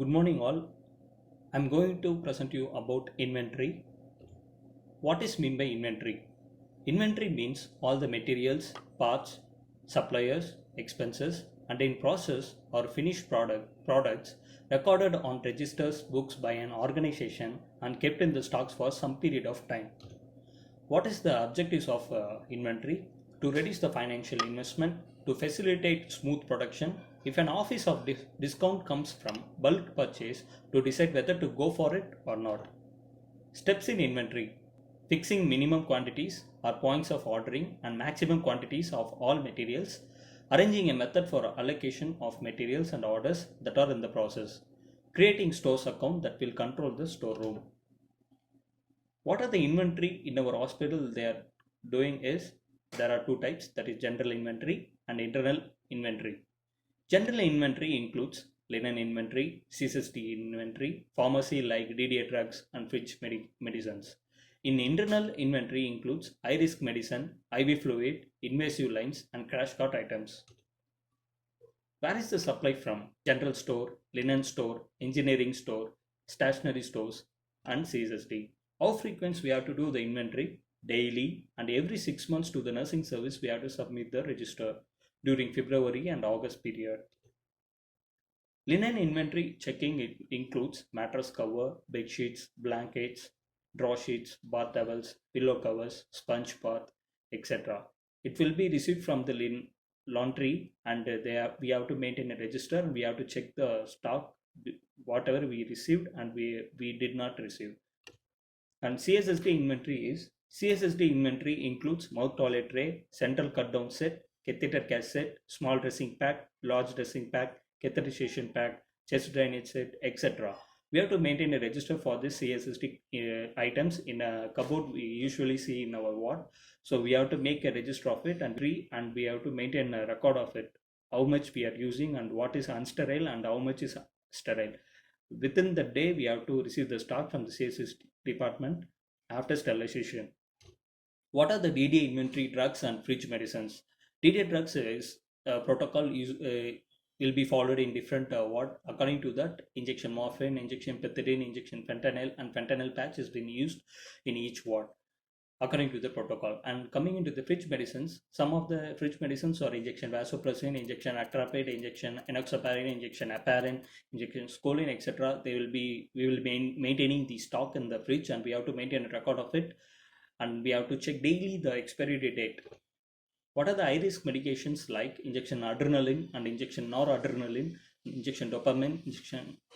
Good morning, all. I'm going to present you about inventory. What is meant by inventory? Inventory means all the materials, parts, suppliers, expenses, and in process or finished products recorded on registers books by an organization and kept in the stocks for some period of time. What is the objectives of inventory? To reduce the financial investment, to facilitate smooth production. If an office of discount comes from bulk purchase, to decide whether to go for it or not. Steps in inventory: fixing minimum quantities or points of ordering and maximum quantities of all materials, arranging a method for allocation of materials and orders that are in the process, creating stores account that will control the storeroom. What are the inventory in our hospital they are doing is there are two types, that is general inventory and internal inventory. General inventory includes linen inventory, CSSD inventory, pharmacy like DDA drugs and fridge medicines. In internal inventory includes high risk medicine, IV fluid, invasive lines and crash cart items. Where is the supply from? General store, linen store, engineering store, stationery stores, and CSSD. How frequent we have to do the inventory? Daily, and every 6 months to the nursing service we have to submit the register during February and August period. Linen inventory checking it includes mattress cover, bed sheets, blankets, draw sheets, bath towels, pillow covers, sponge bath, etc. It will be received from the laundry, and we have to maintain a register. We have to check the stock, whatever we received and we did not receive. And CSSD inventory includes mouth toilet tray, central cut down set, catheter cassette, small dressing pack, large dressing pack, catheterization pack, chest drainage set, etc. We have to maintain a register for this CSSD items in a cupboard we usually see in our ward. So we have to make a register of it and we have to maintain a record of it, how much we are using and what is unsterile and how much is sterile. Within the day, we have to receive the stock from the sales department after sterilization. What are the DDA inventory drugs and fridge medicines? DDA drugs is protocol will be followed in different what according to that injection morphine, injection pethidine, injection fentanyl, and fentanyl patch has been used in each ward according to the protocol. And coming into the fridge medicines, some of the fridge medicines are injection vasopressin, injection actrapid, injection enoxaparin, injection heparin, injection scoline, etc. We will be maintaining the stock in the fridge and we have to maintain a record of it, and we have to check daily the expiry date. What are the high risk medications like injection adrenaline and injection noradrenaline, injection dopamine,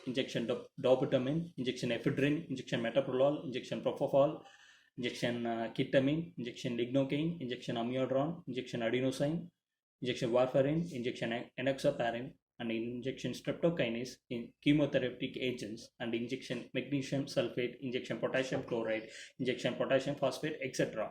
injection dobutamine, injection ephedrine, injection metoprolol, injection propofol, injection ketamine, injection lignocaine, injection amiodarone, injection adenosine, injection warfarin, injection enoxaparin, and injection streptokinase in chemotherapeutic agents, and injection magnesium sulfate, injection potassium chloride, injection potassium phosphate, etc.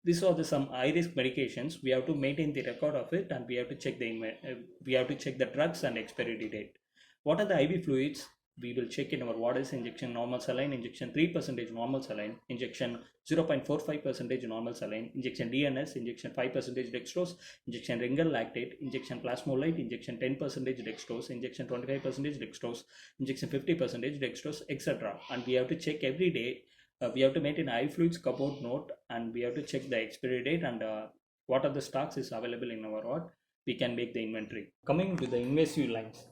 These are the some high risk medications. We have to maintain the record of it, and we have to check the drugs and expiry date. What are the IV fluids? We will check in our waters: injection normal saline, injection 3% normal saline, injection 0.45% normal saline, injection DNS, injection 5% dextrose, injection Ringal lactate, injection plasmolite, injection 10% dextrose, injection 25% dextrose, injection 50% dextrose, etc. And we have to check every day. We have to maintain IV fluids cupboard note, and we have to check the expiry date and what are the stocks is available in our ward. We can make the inventory. Coming to the invasive lines: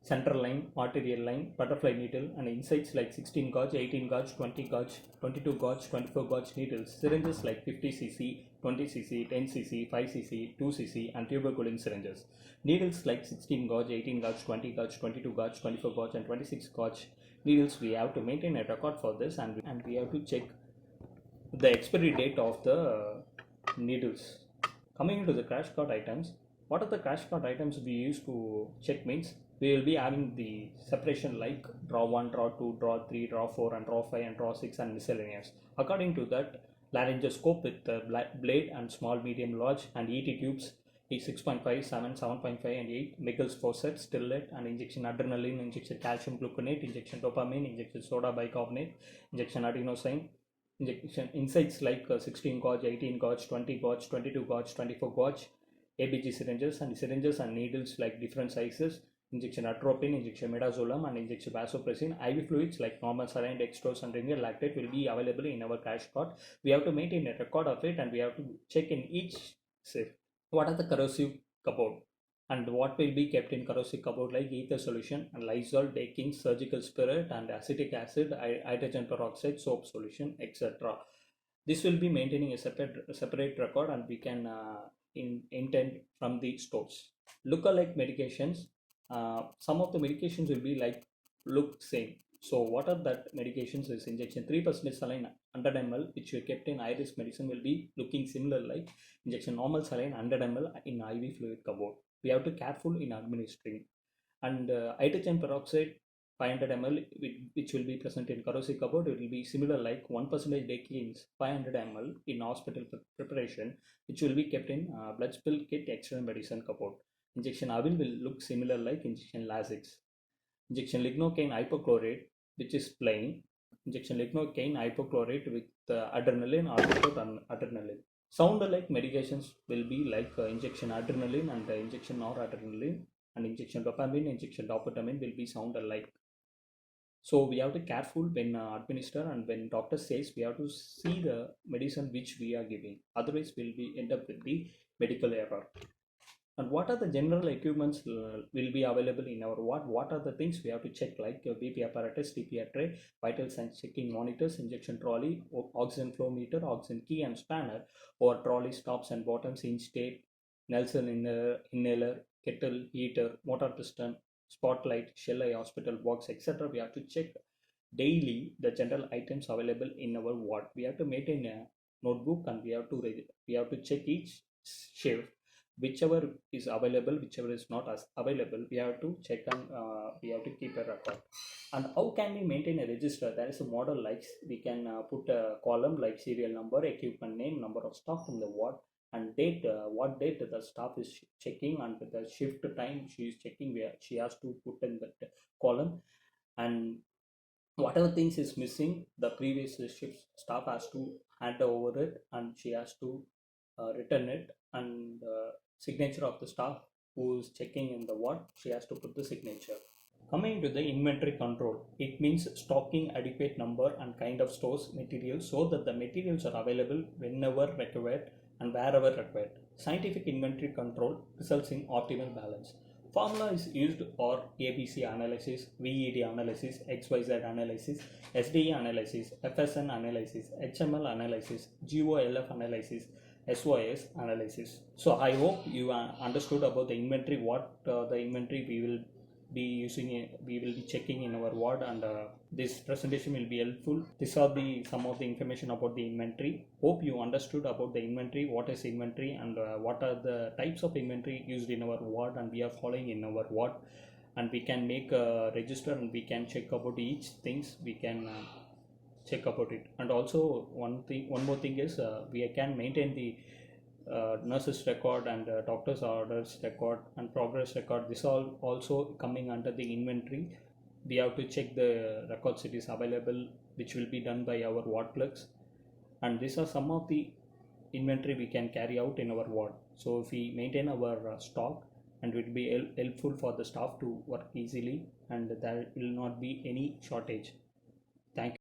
central line, arterial line, butterfly needle, and insides like 16 gauge, 18 gauge, 20 gauge, 22 gauge, 24 gauge needles, syringes like 50cc, 20cc, 10cc, 5cc, 2cc, and tuberculin syringes. Needles like 16 gauge, 18 gauge, 20 gauge, 22 gauge, 24 gauge, and 26 gauge needles. We have to maintain a record for this, and we have to check the expiry date of the needles. Coming into the crash cart items, what are the crash cart items we use to check means we will be having the separation like draw 1, draw 2, draw 3, draw 4, and draw 5, and draw 6, and miscellaneous. According to that, laryngoscope with blade and small, medium, large, and ET tubes is 6.5, 7, 7.5, and 8. Michel's faucet, stillet, and injection adrenaline, injection calcium gluconate, injection dopamine, injection soda bicarbonate, injection adenosine, injection insights like 16 gauge, 18 gauge, 20 gauge, 22 gauge, 24 gauge, ABG syringes and needles like different sizes, injection atropine, injection midazolam, and injection vasopressin. IV fluids like normal saline, dextrose, and linear lactate will be available in our cash card. We have to maintain a record of it, and we have to check in each shift what are the corrosive cupboard and what will be kept in corrosive cupboard, like ether solution and Lysol, baking, surgical spirit, and acetic acid, hydrogen peroxide, soap solution, etc. This will be maintaining a separate record, and we can intend from the stores. Lookalike medications. Some of the medications will be like look same. So what are that medications is injection 3% saline 100 ml, which you kept in high risk medicine, will be looking similar like injection normal saline 100 ml in IV fluid cupboard. We have to careful in administering. And hydrogen peroxide 500 ml, which will be present in corrosive cupboard, it will be similar like 1% declines 500 ml in hospital preparation, which will be kept in blood spill kit external medicine cupboard. Injection Avil will look similar like injection Lasix. Injection lignocaine hypochlorite, which is plain. Injection lignocaine hypochlorite with adrenaline or without adrenaline. Sound alike medications will be like injection adrenaline and injection noradrenaline, and injection dopamine, injection dopamine will be sound alike. So we have to careful when administer, and when doctor says, we have to see the medicine which we are giving. Otherwise, we'll be end up with the medical error. And what are the general equipments will be available in our ward? What are the things we have to check, like BP apparatus, TPR tray, vital signs checking monitors, injection trolley, oxygen flow meter, oxygen key and spanner, or trolley tops and bottoms, inch tape, Nelson inhaler, kettle, heater, motor piston, spotlight, shell eye, hospital box, etc. We have to check daily the general items available in our ward. We have to maintain a notebook, and we have to check each shift, whichever is available, whichever is not as available, we have to check, and we have to keep a record. And how can we maintain a register? There is a model like we can put a column like serial number, equipment name, number of staff in the ward, and date, what date the staff is checking, and the shift time she is checking, where she has to put in that column. And whatever things is missing, the previous shift staff has to hand over it, and she has to return it, and signature of the staff who is checking in the ward, she has to put the signature. Coming to the inventory control, it means stocking adequate number and kind of stores materials so that the materials are available whenever required and wherever required. Scientific inventory control results in optimal balance. Formula is used for ABC analysis, VED analysis, XYZ analysis, SDE analysis, FSN analysis, HML analysis, GOLF analysis, SOS analysis. So I hope you understood about the inventory, what the inventory we will be using, we will be checking in our ward, and this presentation will be helpful. These are the some of the information about the inventory. Hope you understood about the inventory, what is inventory, and what are the types of inventory used in our ward, and we are following in our ward, and we can make a register, and we can check about each things, we can check about it. And also one more thing is we can maintain the nurses record and doctors orders record and progress record. This all also coming under the inventory. We have to check the records it is available, which will be done by our ward clerks, and these are some of the inventory we can carry out in our ward. So if we maintain our stock, and it will be helpful for the staff to work easily, and there will not be any shortage. Thank you.